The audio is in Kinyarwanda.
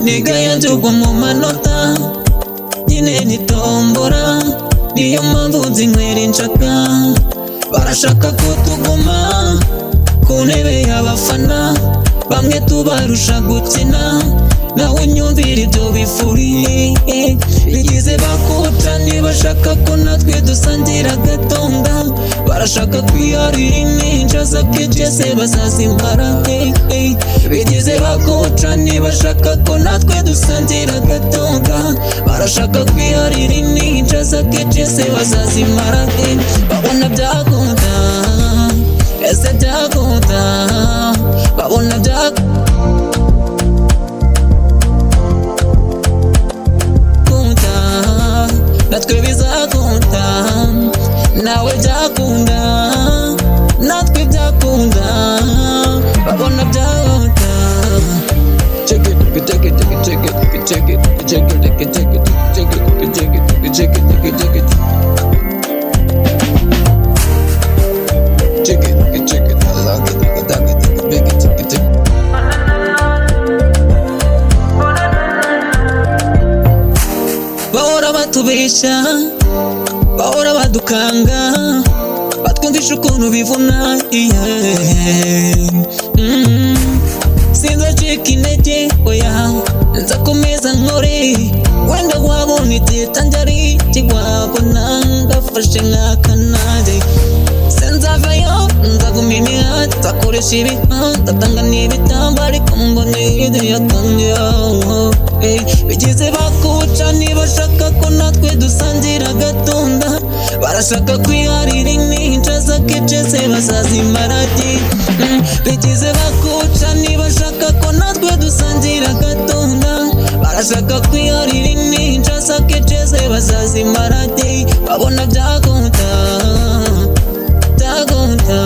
Nigaya njugwa mu manota nyine nitombora, niyo mpamvu nzinywera inshaka. Barashaka ko tuguma ku ntebe y'abafana, bamwe tubarusha gukina, nawe unyumvira ibyo bifuriye. Bigize bakuca ntibashaka ko natwe dusangira agatonda, barashaka kwiharira impinja z'akejese bazazimara. Bigize bakuca ntibashaka ko natwe dusangira agatonda, barashaka kwiharira impinja z'akejese bazazimara. Babona byakunda, ese byakunda, babona byakunda, natwe bizakunda, nawe byakunda, natwe byakunda, babona byakunda. Check it, check it, check it, check it, check it, check it, check it, check it, check it, check it, check it. Check it, I like it, I like it, big it, check it. Bahora batubesha, bahora badukanga, batwumvisha ukuntu bivuna. Sinzacika intege, oya nzakomeza nkore, wenda wabona iteta njari kiwabona ngafashe nk'akanade. Sinzavayo nzaguma imihati, nzakoresha ibihanda, ndatanga n'ibitambo ariko mbone ibyo yatangiyeho. Bigize bakuca ntibashaka ko natwe dusangira agatonda, barashaka kwiharira impinja z'akejese bazazimara. Bigize bakuca ntibashaka ko natwe dusangira agatonda, barashaka kwiharira impinja z'akejese bazazimara. Babona byakunda, byakunda.